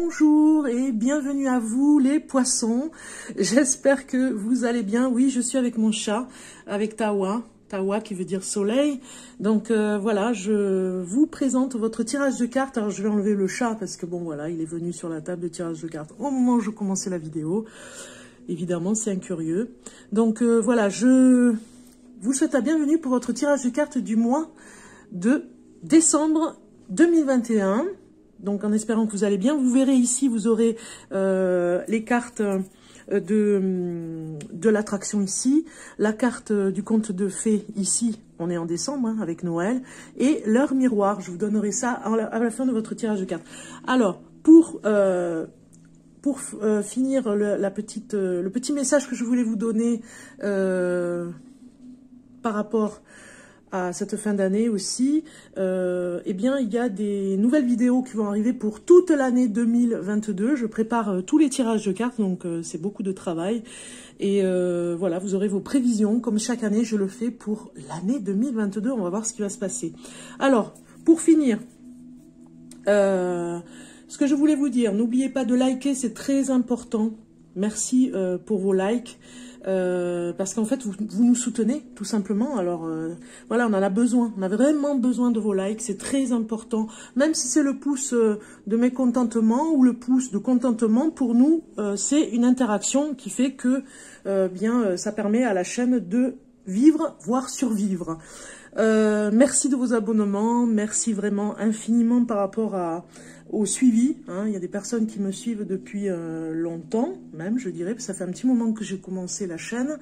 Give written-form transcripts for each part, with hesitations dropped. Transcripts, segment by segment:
bonjour et bienvenue à vous les poissons. J'espère que vous allez bien. Oui, je suis avec mon chat, avec Tawa. Tawa qui veut dire soleil. Donc voilà, je vous présente votre tirage de cartes. Alors je vais enlever le chat parce que bon voilà, il est venu sur la table de tirage de cartes au moment où je commençais la vidéo. Évidemment, c'est incurieux. Donc voilà, je vous souhaite la bienvenue pour votre tirage de cartes du mois de décembre 2021. Donc en espérant que vous allez bien, vous verrez ici, vous aurez les cartes de l'attraction ici, la carte du conte de fées ici, on est en décembre hein, avec Noël, et leur miroir. Je vous donnerai ça à la fin de votre tirage de cartes. Alors, pour finir le petit message que je voulais vous donner par rapport à cette fin d'année aussi, eh bien, il y a des nouvelles vidéos qui vont arriver pour toute l'année 2022. Je prépare tous les tirages de cartes, donc c'est beaucoup de travail. Et voilà, vous aurez vos prévisions, comme chaque année, je le fais pour l'année 2022. On va voir ce qui va se passer. Alors, pour finir, ce que je voulais vous dire, n'oubliez pas de liker, c'est très important. Merci pour vos likes. Parce qu'en fait, vous nous soutenez, tout simplement. Alors, voilà, on en a besoin. On a vraiment besoin de vos likes. C'est très important. Même si c'est le pouce de mécontentement ou le pouce de contentement, pour nous, c'est une interaction qui fait que, ça permet à la chaîne de vivre, voire survivre. Merci de vos abonnements. Merci vraiment infiniment par rapport au suivi, hein. Il y a des personnes qui me suivent depuis longtemps, même je dirais, parce que ça fait un petit moment que j'ai commencé la chaîne.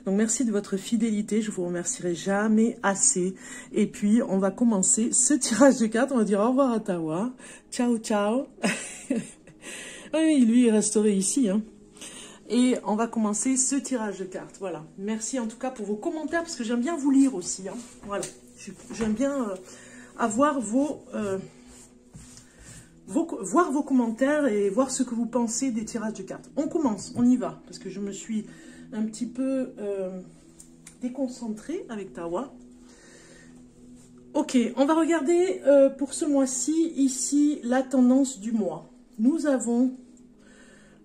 Donc merci de votre fidélité, je vous remercierai jamais assez. Et puis on va commencer ce tirage de cartes, on va dire au revoir à Tawa. Ciao ciao. Oui, lui il resterait ici, hein. Et on va commencer ce tirage de cartes, voilà. Merci en tout cas pour vos commentaires, parce que j'aime bien vous lire aussi, hein. Voilà, j'aime bien avoir voir vos commentaires et voir ce que vous pensez des tirages de cartes. On commence, on y va, parce que je me suis un petit peu déconcentrée avec Tawa. Ok, on va regarder pour ce mois-ci, ici, la tendance du mois. Nous avons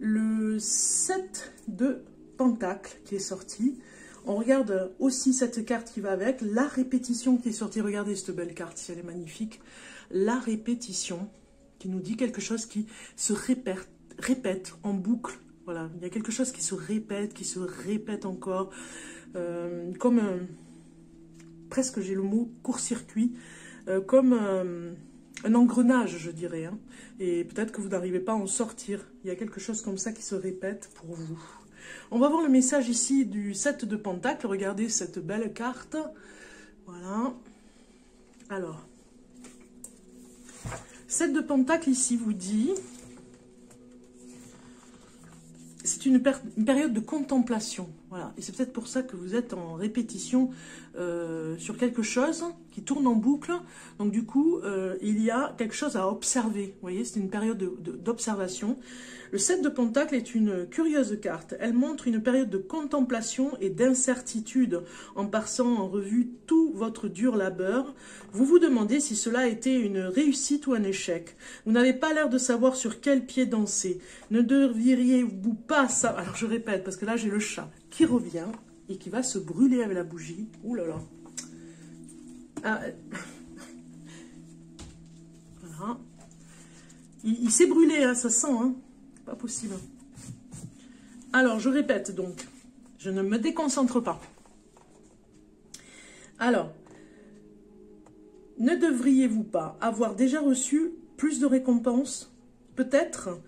le 7 de Pentacle qui est sorti. On regarde aussi cette carte qui va avec, la répétition qui est sortie. Regardez cette belle carte, si elle est magnifique. La répétition, qui nous dit quelque chose qui se répète en boucle. Voilà, il y a quelque chose qui se répète encore, comme presque j'ai le mot court-circuit, comme un engrenage, je dirais. Hein. Et peut-être que vous n'arrivez pas à en sortir. Il y a quelque chose comme ça qui se répète pour vous. On va voir le message ici du 7 de Pentacle. Regardez cette belle carte. Voilà. Alors. 7 de Pentacle ici vous dit, c'est une période de contemplation, voilà, et c'est peut-être pour ça que vous êtes en répétition sur quelque chose qui tourne en boucle, donc du coup, il y a quelque chose à observer, vous voyez, c'est une période d'observation. Le 7 de Pentacle est une curieuse carte, elle montre une période de contemplation et d'incertitude, en passant en revue tout votre dur labeur. Vous vous demandez si cela a été une réussite ou un échec. Vous n'avez pas l'air de savoir sur quel pied danser. Ne devriez-vous pas ça. Alors je répète, parce que là j'ai le chat qui revient et qui va se brûler avec la bougie. Ouh là là. Ah. Voilà. Il s'est brûlé, hein, ça sent, hein. Pas possible. Alors je répète donc. Je ne me déconcentre pas. Alors, ne devriez-vous pas avoir déjà reçu plus de récompenses? Peut-être,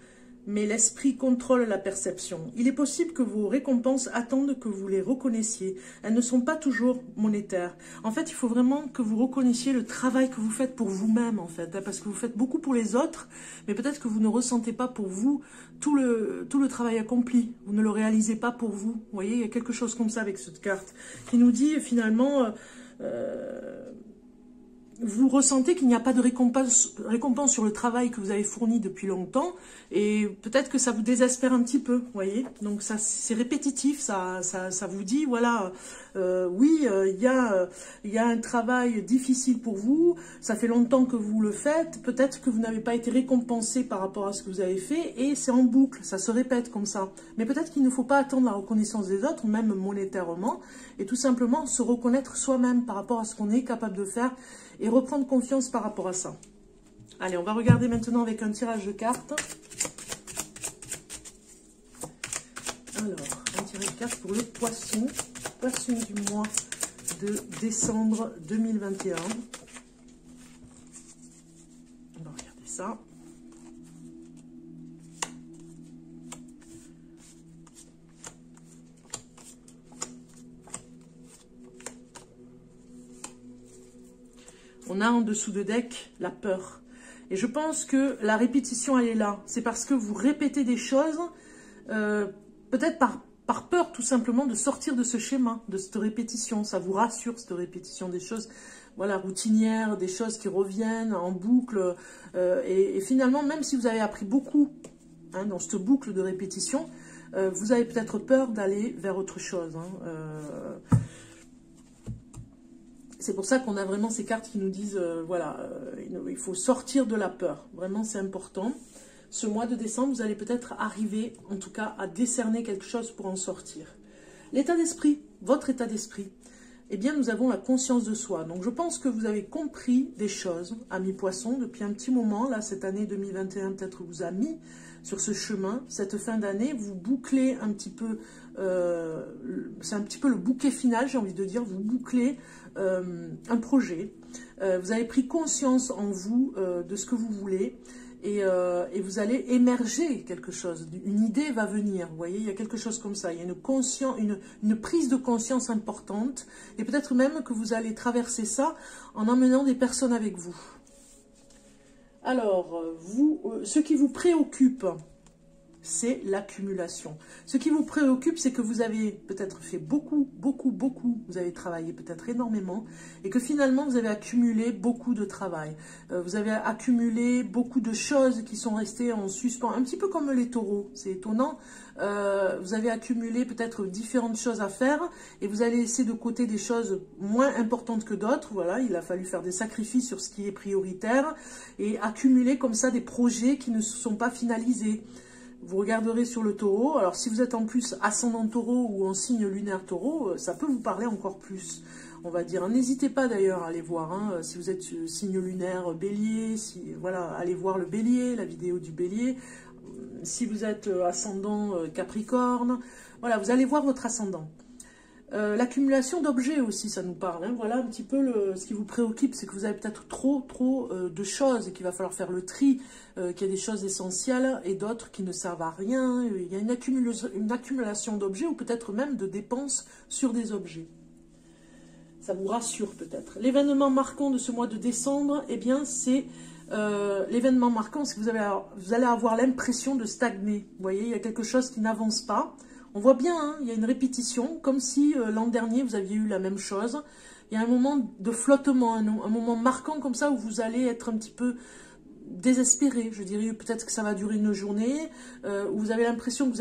mais l'esprit contrôle la perception. Il est possible que vos récompenses attendent que vous les reconnaissiez. Elles ne sont pas toujours monétaires. En fait, il faut vraiment que vous reconnaissiez le travail que vous faites pour vous-même, en fait. Parce que vous faites beaucoup pour les autres, mais peut-être que vous ne ressentez pas pour vous tout le travail accompli. Vous ne le réalisez pas pour vous. Vous voyez, il y a quelque chose comme ça avec cette carte qui nous dit, finalement... vous ressentez qu'il n'y a pas de récompense sur le travail que vous avez fourni depuis longtemps, et peut-être que ça vous désespère un petit peu, vous voyez. Donc ça, c'est répétitif, ça vous dit, voilà, oui, il y a un travail difficile pour vous, ça fait longtemps que vous le faites, peut-être que vous n'avez pas été récompensé par rapport à ce que vous avez fait, et c'est en boucle, ça se répète comme ça. Mais peut-être qu'il ne faut pas attendre la reconnaissance des autres, même monétairement, et tout simplement se reconnaître soi-même par rapport à ce qu'on est capable de faire, et reprendre confiance par rapport à ça. Allez, on va regarder maintenant avec un tirage de cartes. Alors, un tirage de cartes pour le poisson. Poisson du mois de décembre 2021. On va regarder ça. On a en dessous de deck la peur. Et je pense que la répétition, elle est là. C'est parce que vous répétez des choses, peut-être par peur tout simplement de sortir de ce schéma, de cette répétition. Ça vous rassure, cette répétition des choses, voilà, routinières, des choses qui reviennent en boucle. Et finalement, même si vous avez appris beaucoup hein, dans cette boucle de répétition, vous avez peut-être peur d'aller vers autre chose. Hein, c'est pour ça qu'on a vraiment ces cartes qui nous disent, voilà, il faut sortir de la peur. Vraiment, c'est important. Ce mois de décembre, vous allez peut-être arriver, en tout cas, à décerner quelque chose pour en sortir. L'état d'esprit, votre état d'esprit, eh bien, nous avons la conscience de soi. Donc, je pense que vous avez compris des choses, amis poissons, depuis un petit moment. Là, cette année 2021, peut-être vous a mis sur ce chemin. Cette fin d'année, vous bouclez un petit peu, c'est un petit peu le bouquet final, j'ai envie de dire, vous bouclez un projet, vous avez pris conscience en vous de ce que vous voulez et vous allez émerger quelque chose, une idée va venir, vous voyez, il y a quelque chose comme ça, il y a une prise de conscience importante et peut-être même que vous allez traverser ça en emmenant des personnes avec vous. Alors, ce qui vous préoccupe, c'est l'accumulation. Ce qui vous préoccupe, c'est que vous avez peut-être fait beaucoup, vous avez travaillé peut-être énormément, et que finalement, vous avez accumulé beaucoup de travail. Vous avez accumulé beaucoup de choses qui sont restées en suspens, un petit peu comme les taureaux, c'est étonnant. Vous avez accumulé peut-être différentes choses à faire, et vous allez laisser de côté des choses moins importantes que d'autres. Voilà, il a fallu faire des sacrifices sur ce qui est prioritaire, et accumuler comme ça des projets qui ne se sont pas finalisés. Vous regarderez sur le taureau. Alors, si vous êtes en plus ascendant taureau ou en signe lunaire taureau, ça peut vous parler encore plus, on va dire. N'hésitez pas d'ailleurs à aller voir, hein, si vous êtes signe lunaire bélier, voilà, allez voir le bélier, la vidéo du bélier. Si vous êtes ascendant capricorne, voilà, vous allez voir votre ascendant. L'accumulation d'objets aussi, ça nous parle. Hein. Voilà un petit peu ce qui vous préoccupe, c'est que vous avez peut-être trop de choses et qu'il va falloir faire le tri, qu'il y a des choses essentielles et d'autres qui ne servent à rien. Il y a une accumulation d'objets ou peut-être même de dépenses sur des objets. Ça vous rassure peut-être. L'événement marquant de ce mois de décembre, eh bien c'est... l'événement marquant, c'est que vous allez avoir l'impression de stagner. Vous voyez, il y a quelque chose qui n'avance pas. On voit bien, hein, il y a une répétition, comme si l'an dernier, vous aviez eu la même chose. Il y a un moment de flottement, un moment marquant comme ça, où vous allez être un petit peu désespéré. Je dirais peut-être que ça va durer une journée, où vous avez l'impression que vous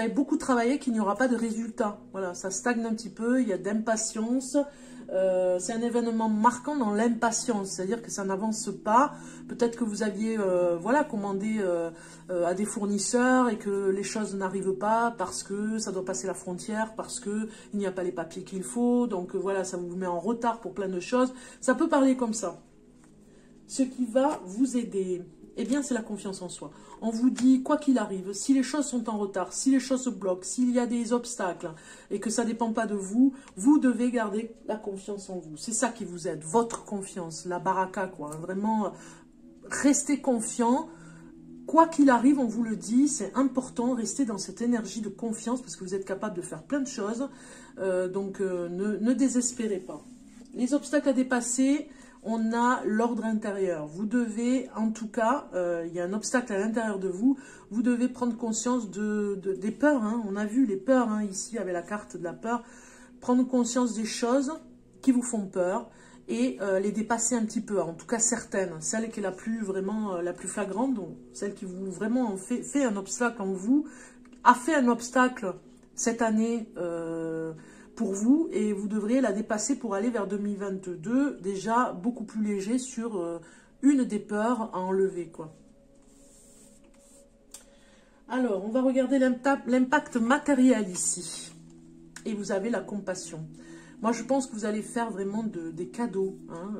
avez beaucoup travaillé, qu'il n'y aura pas de résultat. Voilà, ça stagne un petit peu, il y a d'impatience. C'est un événement marquant dans l'impatience, c'est-à-dire que ça n'avance pas. Peut-être que vous aviez voilà, commandé à des fournisseurs et que les choses n'arrivent pas parce que ça doit passer la frontière, parce qu'il n'y a pas les papiers qu'il faut. Donc voilà, ça vous met en retard pour plein de choses. Ça peut parler comme ça. Ce qui va vous aider, eh bien, c'est la confiance en soi. On vous dit, quoi qu'il arrive, si les choses sont en retard, si les choses se bloquent, s'il y a des obstacles et que ça ne dépend pas de vous, vous devez garder la confiance en vous. C'est ça qui vous aide, votre confiance, la baraka, quoi. Vraiment, restez confiant. Quoi qu'il arrive, on vous le dit, c'est important, restez dans cette énergie de confiance parce que vous êtes capable de faire plein de choses. Donc, ne désespérez pas. Les obstacles à dépasser... On a l'ordre intérieur. Vous devez, en tout cas, il y a un obstacle à l'intérieur de vous. Vous devez prendre conscience des peurs. Hein. On a vu les peurs ici avec la carte de la peur. Prendre conscience des choses qui vous font peur et les dépasser un petit peu, en tout cas certaines, celle qui est la plus vraiment la plus flagrante, donc celle qui vous vraiment fait un obstacle en vous, a fait un obstacle cette année pour vous, et vous devriez la dépasser pour aller vers 2022, déjà beaucoup plus léger sur une des peurs à enlever, quoi. Alors, on va regarder l'impact matériel ici. Et vous avez la compassion. Moi, je pense que vous allez faire vraiment des cadeaux. Hein,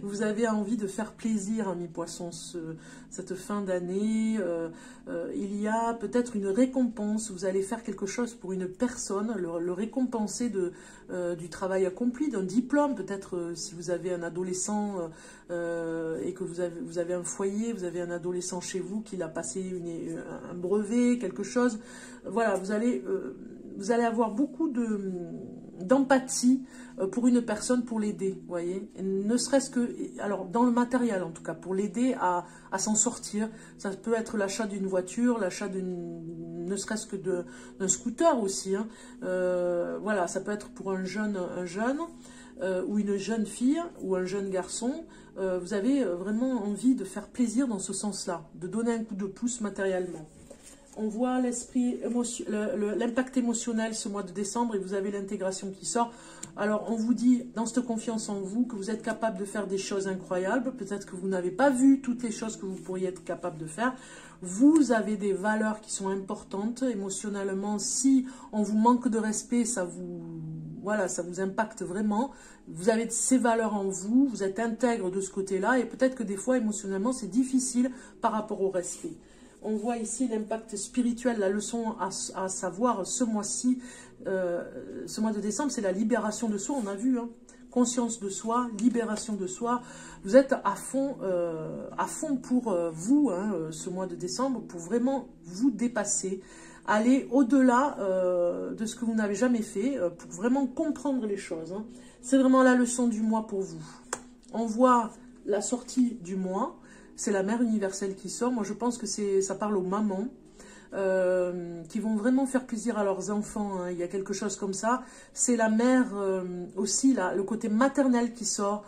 vous avez envie de faire plaisir, amis poissons, cette fin d'année. Il y a peut-être une récompense. Vous allez faire quelque chose pour une personne, le récompenser du travail accompli, d'un diplôme. Peut-être si vous avez un adolescent et que vous avez un foyer, vous avez un adolescent chez vous qui a passé un brevet, quelque chose. Voilà, vous allez avoir beaucoup d'empathie pour une personne, pour l'aider, vous voyez, ne serait-ce que, alors dans le matériel en tout cas, pour l'aider à s'en sortir. Ça peut être l'achat d'une voiture, l'achat ne serait-ce que d'un scooter aussi, hein. Voilà, ça peut être pour un jeune ou une jeune fille ou un jeune garçon. Vous avez vraiment envie de faire plaisir dans ce sens-là, de donner un coup de pouce matériellement. On voit l'impact émotionnel ce mois de décembre, et vous avez l'intégration qui sort. Alors, on vous dit, dans cette confiance en vous, que vous êtes capable de faire des choses incroyables. Peut-être que vous n'avez pas vu toutes les choses que vous pourriez être capable de faire. Vous avez des valeurs qui sont importantes émotionnellement. Si on vous manque de respect, ça vous impacte vraiment. Vous avez ces valeurs en vous, vous êtes intègre de ce côté-là, et peut-être que des fois, émotionnellement, c'est difficile par rapport au respect. On voit ici l'impact spirituel, la leçon à savoir ce mois-ci, ce mois de décembre, c'est la libération de soi, on a vu, hein, conscience de soi, libération de soi. Vous êtes à fond pour vous, hein, ce mois de décembre, pour vraiment vous dépasser, aller au-delà de ce que vous n'avez jamais fait, pour vraiment comprendre les choses, hein. C'est vraiment la leçon du mois pour vous. On voit la sortie du mois. C'est la mère universelle qui sort. Moi, je pense que ça parle aux mamans qui vont vraiment faire plaisir à leurs enfants, hein. Il y a quelque chose comme ça. C'est la mère aussi, là, le côté maternel qui sort,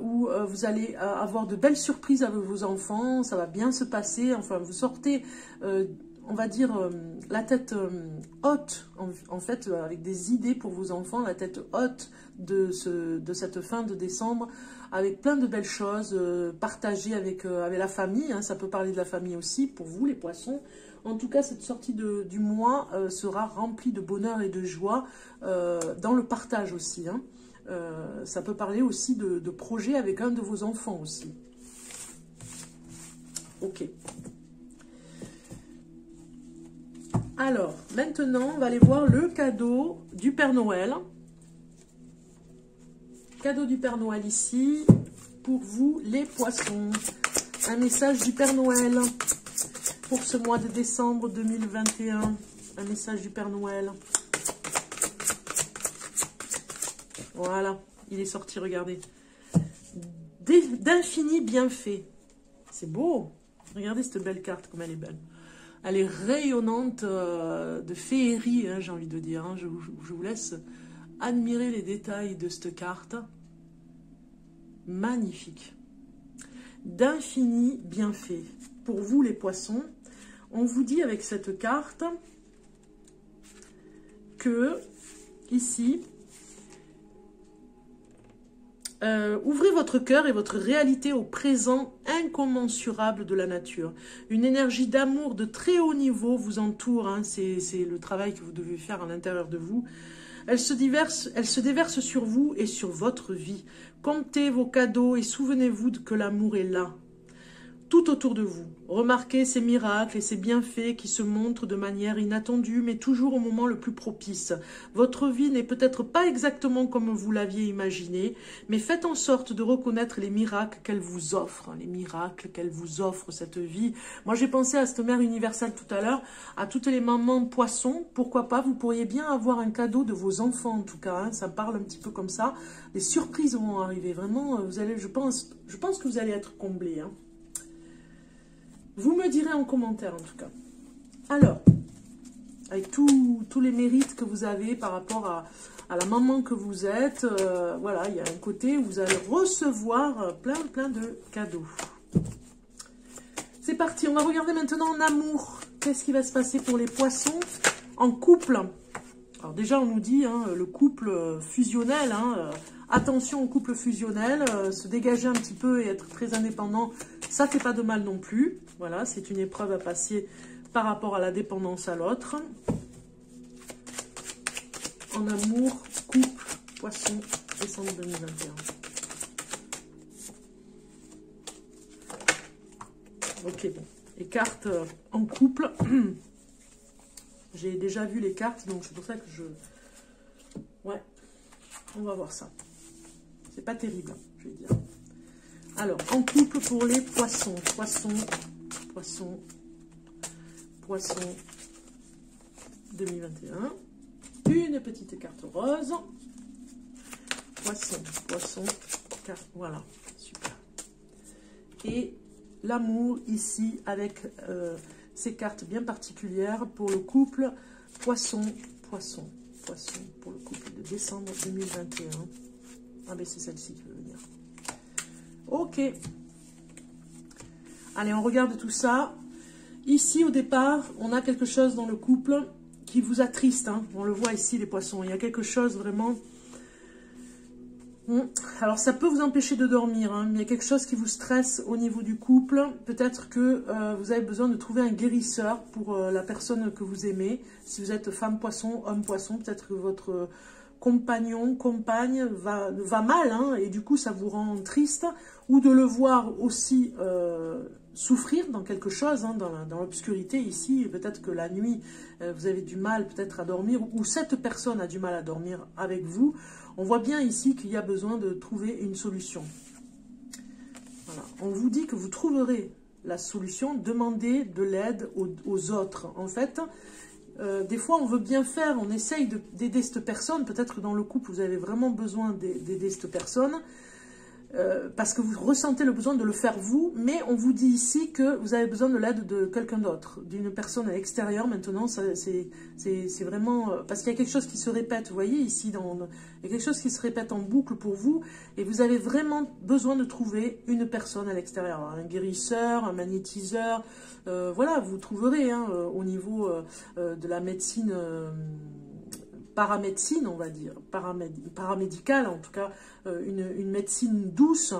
où vous allez avoir de belles surprises avec vos enfants. Ça va bien se passer. Enfin, vous sortez, on va dire, la tête haute, en fait, avec des idées pour vos enfants, la tête haute de cette fin de décembre, avec plein de belles choses partagées avec la famille, hein. Ça peut parler de la famille aussi, pour vous les poissons. En tout cas, cette sortie du mois sera remplie de bonheur et de joie dans le partage aussi, hein. Ça peut parler aussi de projets avec un de vos enfants aussi. Ok. Alors, maintenant, on va aller voir le cadeau du Père Noël. Cadeau du Père Noël ici, pour vous les poissons. Un message du Père Noël pour ce mois de décembre 2021. Un message du Père Noël. Voilà, il est sorti, regardez. D'infini bienfaits. C'est beau. Regardez cette belle carte, comme elle est belle. Elle est rayonnante de féerie, hein, j'ai envie de dire, hein. Je vous laisse admirer les détails de cette carte. Magnifique. D'infini bienfaits. Pour vous les poissons, on vous dit avec cette carte que, ici, ouvrez votre cœur et votre réalité au présent incommensurable de la nature. Une énergie d'amour de très haut niveau vous entoure, hein, c'est le travail que vous devez faire à l'intérieur de vous. Elle se déverse sur vous et sur votre vie. Comptez vos cadeaux et souvenez-vous que l'amour est là, tout autour de vous. Remarquez ces miracles et ces bienfaits qui se montrent de manière inattendue, mais toujours au moment le plus propice. Votre vie n'est peut-être pas exactement comme vous l'aviez imaginé, mais faites en sorte de reconnaître les miracles qu'elle vous offre, les miracles qu'elle vous offre, cette vie. Moi, j'ai pensé à cette mère universelle tout à l'heure, à toutes les mamans poissons. Pourquoi pas, vous pourriez bien avoir un cadeau de vos enfants, en tout cas, hein, ça parle un petit peu comme ça. Les surprises vont arriver, vraiment, vous allez, je pense que vous allez être comblés, hein. Vous me direz en commentaire, en tout cas. Alors, avec tous les mérites que vous avez par rapport à la maman que vous êtes. Voilà, il y a un côté où vous allez recevoir plein de cadeaux. C'est parti, on va regarder maintenant en amour. Qu'est-ce qui va se passer pour les poissons en couple? Alors déjà, on nous dit, hein, le couple fusionnel, hein, attention au couple fusionnel, se dégager un petit peu et être très indépendant, ça fait pas de mal non plus. Voilà, c'est une épreuve à passer par rapport à la dépendance à l'autre. En amour, couple, poisson, décembre 2021. Ok, bon. Les cartes en couple. J'ai déjà vu les cartes, donc c'est pour ça que je... Ouais, on va voir ça. C'est pas terrible, je vais dire. Alors, en couple pour les poissons. Poissons 2021. Une petite carte rose. Poisson, carte, voilà, super. Et l'amour ici avec ces cartes bien particulières pour le couple poisson pour le couple de décembre 2021. Ah ben c'est celle-ci qui veut venir. Ok. Allez, on regarde tout ça. Ici, au départ, on a quelque chose dans le couple qui vous attriste. Hein. On le voit ici, les poissons. Il y a quelque chose vraiment... Alors, ça peut vous empêcher de dormir. Hein. Il y a quelque chose qui vous stresse au niveau du couple. Peut-être que vous avez besoin de trouver un guérisseur pour la personne que vous aimez. Si vous êtes femme poisson, homme poisson, peut-être que votre compagnon, compagne va mal. Hein, et du coup, ça vous rend triste. Ou de le voir aussi... souffrir dans quelque chose, hein, dans l'obscurité ici, peut-être que la nuit, vous avez du mal peut-être à dormir, ou cette personne a du mal à dormir avec vous. On voit bien ici qu'il y a besoin de trouver une solution. Voilà. On vous dit que vous trouverez la solution, demandez de l'aide aux autres. En fait, des fois on veut bien faire, on essaye d'aider cette personne, peut-être que dans le couple vous avez vraiment besoin d'aider cette personne, parce que vous ressentez le besoin de le faire vous, mais on vous dit ici que vous avez besoin de l'aide de quelqu'un d'autre, d'une personne à l'extérieur. Maintenant, c'est vraiment... parce qu'il y a quelque chose qui se répète, vous voyez, ici, il y a quelque chose qui se répète en boucle pour vous, et vous avez vraiment besoin de trouver une personne à l'extérieur, un guérisseur, un magnétiseur, voilà, vous trouverez, hein, au niveau de la médecine... paramédecine, on va dire, paramédicale, en tout cas, une médecine douce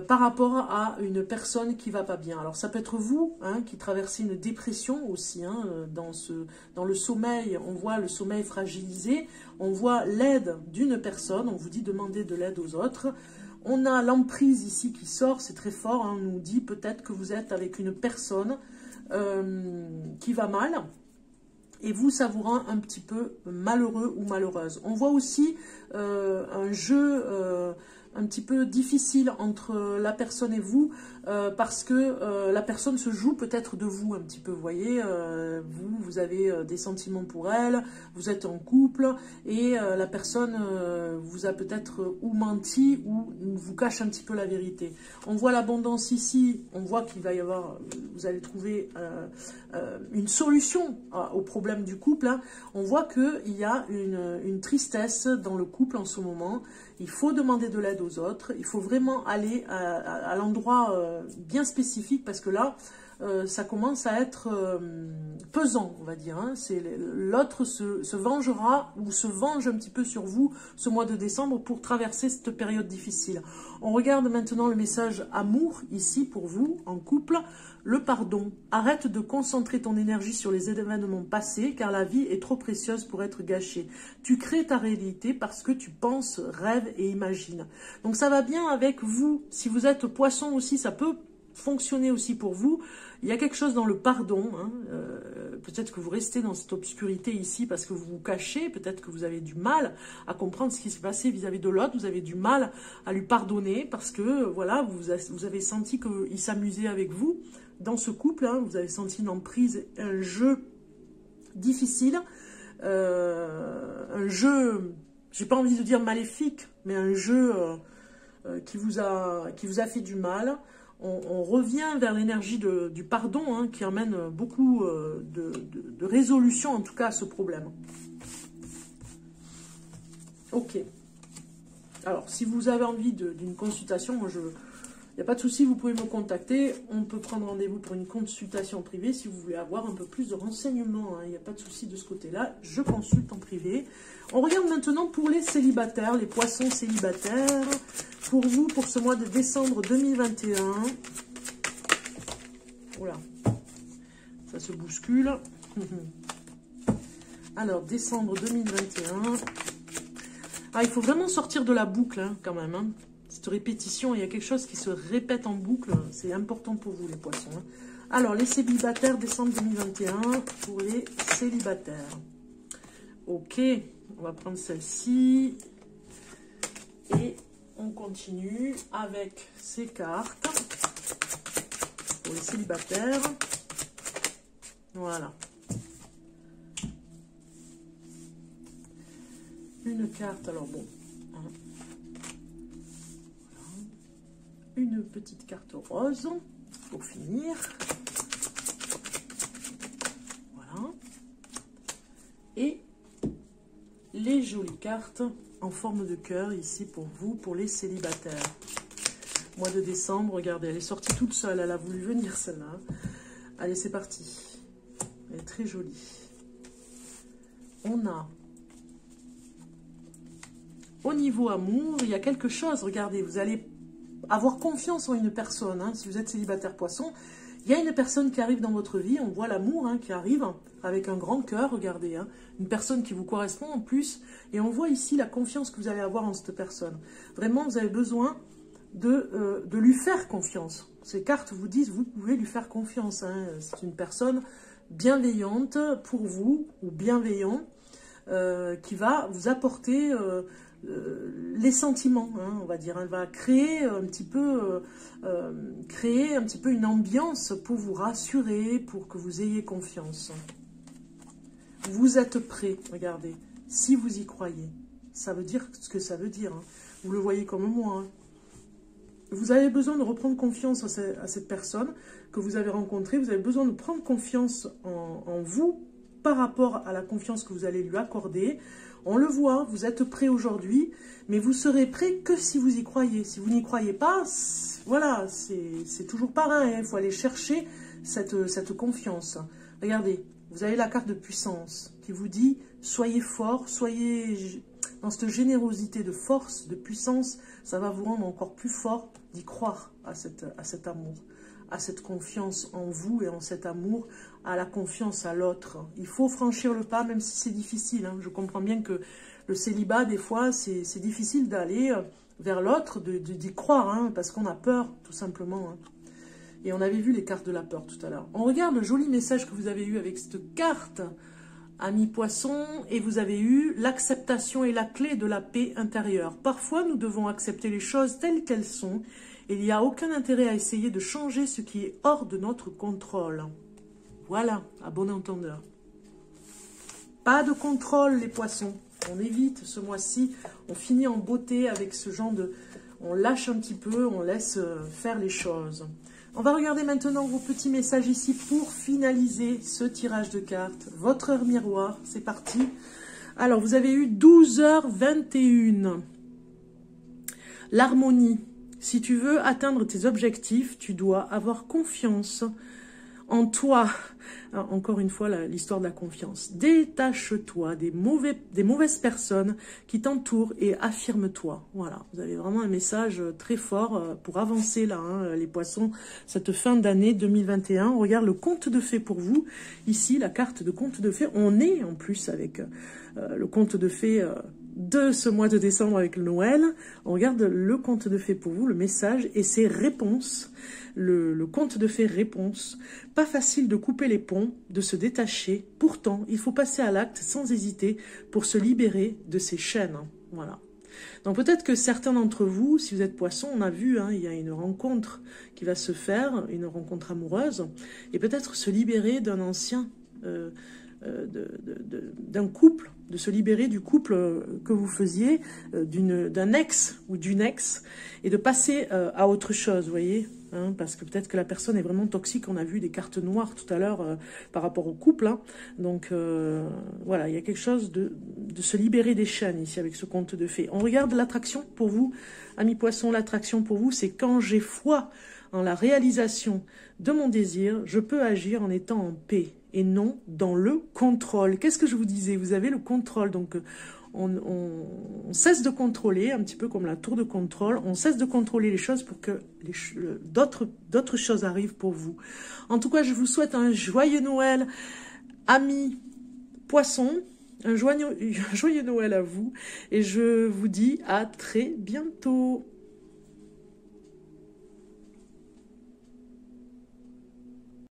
par rapport à une personne qui va pas bien. Alors, ça peut être vous, hein, qui traversez une dépression aussi, hein, dans le sommeil, on voit le sommeil fragilisé, on voit l'aide d'une personne, on vous dit demander de l'aide aux autres. On a l'emprise ici qui sort, c'est très fort, hein, on nous dit peut-être que vous êtes avec une personne qui va mal, et vous, ça vous rend un petit peu malheureux ou malheureuse. On voit aussi un jeu un petit peu difficile entre la personne et vous, parce que la personne se joue peut-être de vous un petit peu, vous voyez, vous avez des sentiments pour elle, vous êtes en couple, et la personne vous a peut-être ou menti, ou vous cache un petit peu la vérité. On voit l'abondance ici, on voit qu'il va y avoir, vous allez trouver une solution au problème du couple, hein. On voit qu'il y a une tristesse dans le couple en ce moment. Il faut demander de l'aide aux autres, il faut vraiment aller à l'endroit bien spécifique, parce que là, ça commence à être pesant, on va dire. Hein. L'autre se vengera ou se venge un petit peu sur vous ce mois de décembre pour traverser cette période difficile. On regarde maintenant le message amour ici pour vous en couple. Le pardon. Arrête de concentrer ton énergie sur les événements passés, car la vie est trop précieuse pour être gâchée. Tu crées ta réalité parce que tu penses, rêves et imagines. Donc ça va bien avec vous. Si vous êtes poisson aussi, ça peut fonctionner aussi pour vous. Il y a quelque chose dans le pardon, hein. Peut-être que vous restez dans cette obscurité ici parce que vous vous cachez, peut-être que vous avez du mal à comprendre ce qui s'est passé vis-à-vis de l'autre, vous avez du mal à lui pardonner parce que voilà, vous avez senti qu'il s'amusait avec vous dans ce couple, hein. Vous avez senti une emprise, un jeu difficile, un jeu, j'ai pas envie de dire maléfique, mais un jeu qui vous a fait du mal. on revient vers l'énergie du pardon, hein, qui amène beaucoup de résolution, en tout cas, à ce problème. Ok. Alors, si vous avez envie d'une consultation, moi, il n'y a pas de souci, vous pouvez me contacter. On peut prendre rendez-vous pour une consultation privée si vous voulez avoir un peu plus de renseignements. Hein. Il n'y a pas de souci de ce côté-là. Je consulte en privé. On regarde maintenant pour les célibataires, les poissons célibataires. Pour vous, pour ce mois de décembre 2021. Voilà. Ça se bouscule. Alors, décembre 2021. Ah, il faut vraiment sortir de la boucle, hein, quand même. Hein. Cette répétition, il y a quelque chose qui se répète en boucle. C'est important pour vous, les poissons. Hein. Alors, les célibataires, décembre 2021, pour les célibataires. Ok, on va prendre celle-ci. Et on continue avec ces cartes pour les célibataires. Voilà. Une carte, alors bon. Hein. Voilà. Une petite carte rose pour finir. Voilà. Et les jolies cartes en forme de cœur ici pour vous, pour les célibataires. Mois de décembre, regardez, elle est sortie toute seule, elle a voulu venir celle-là. Allez, c'est parti. Elle est très jolie. On a, au niveau amour, il y a quelque chose, regardez, vous allez avoir confiance en une personne, hein, si vous êtes célibataire poisson. Il y a une personne qui arrive dans votre vie, on voit l'amour, hein, qui arrive avec un grand cœur, regardez, hein, une personne qui vous correspond en plus, et on voit ici la confiance que vous allez avoir en cette personne. Vraiment, vous avez besoin de lui faire confiance. Ces cartes vous disent, vous pouvez lui faire confiance, hein. C'est une personne bienveillante pour vous, ou bienveillant, qui va vous apporter les sentiments, hein, on va dire. Elle va créer un petit peu une ambiance pour vous rassurer, pour que vous ayez confiance. Vous êtes prêt, regardez, si vous y croyez. Ça veut dire ce que ça veut dire. Hein. Vous le voyez comme moi. Hein. Vous avez besoin de reprendre confiance à cette personne que vous avez rencontrée. Vous avez besoin de prendre confiance en vous par rapport à la confiance que vous allez lui accorder. On le voit, vous êtes prêt aujourd'hui, mais vous serez prêt que si vous y croyez. Si vous n'y croyez pas, voilà, c'est toujours pareil. Il faut aller chercher cette confiance. Regardez, vous avez la carte de puissance qui vous dit « Soyez fort, soyez dans cette générosité de force, de puissance. Ça va vous rendre encore plus fort d'y croire à cet amour, à cette confiance en vous et en cet amour, à la confiance à l'autre. Il faut franchir le pas, même si c'est difficile. Hein. Je comprends bien que le célibat, des fois, c'est difficile d'aller vers l'autre, d'y croire, hein, parce qu'on a peur, tout simplement. Hein. Et on avait vu les cartes de la peur tout à l'heure. On regarde le joli message que vous avez eu avec cette carte, ami poisson, et vous avez eu l'acceptation et la clé de la paix intérieure. Parfois, nous devons accepter les choses telles qu'elles sont. Il n'y a aucun intérêt à essayer de changer ce qui est hors de notre contrôle. Voilà, à bon entendeur. Pas de contrôle, les poissons. On évite ce mois-ci. On finit en beauté avec ce genre de... On lâche un petit peu, on laisse faire les choses. On va regarder maintenant vos petits messages ici pour finaliser ce tirage de cartes. Votre heure miroir, c'est parti. Alors, vous avez eu 12h21. L'harmonie. Si tu veux atteindre tes objectifs, tu dois avoir confiance en toi. Alors, encore une fois, l'histoire de la confiance. Détache-toi des mauvaises personnes qui t'entourent et affirme-toi. Voilà, vous avez vraiment un message très fort pour avancer là, hein, les poissons, cette fin d'année 2021. On regarde le conte de fées pour vous. Ici, la carte de conte de fées. On est en plus avec le conte de fées de ce mois de décembre avec le Noël. On regarde le conte de fées pour vous, le message et ses réponses. Le conte de fées réponse. Pas facile de couper les ponts, de se détacher. Pourtant, il faut passer à l'acte sans hésiter pour se libérer de ces chaînes. Voilà. Donc peut-être que certains d'entre vous, si vous êtes poisson, on a vu, hein, il y a une rencontre qui va se faire, une rencontre amoureuse, et peut-être se libérer d'un ancien, d'un couple, de se libérer du couple que vous faisiez, d'un ex ou d'une ex, et de passer à autre chose, vous voyez. hein, parce que peut-être que la personne est vraiment toxique. On a vu des cartes noires tout à l'heure par rapport au couple. Hein. Donc voilà, il y a quelque chose de se libérer des chaînes ici avec ce conte de fées. On regarde l'attraction pour vous, amis poissons. L'attraction pour vous, c'est quand j'ai foi en la réalisation de mon désir, je peux agir en étant en paix et non dans le contrôle. Qu'est-ce que je vous disais? Vous avez le contrôle, donc on cesse de contrôler, un petit peu comme la tour de contrôle, on cesse de contrôler les choses pour que d'autres choses arrivent pour vous. En tout cas, je vous souhaite un joyeux Noël, amis poissons, un joyeux Noël à vous, et je vous dis à très bientôt.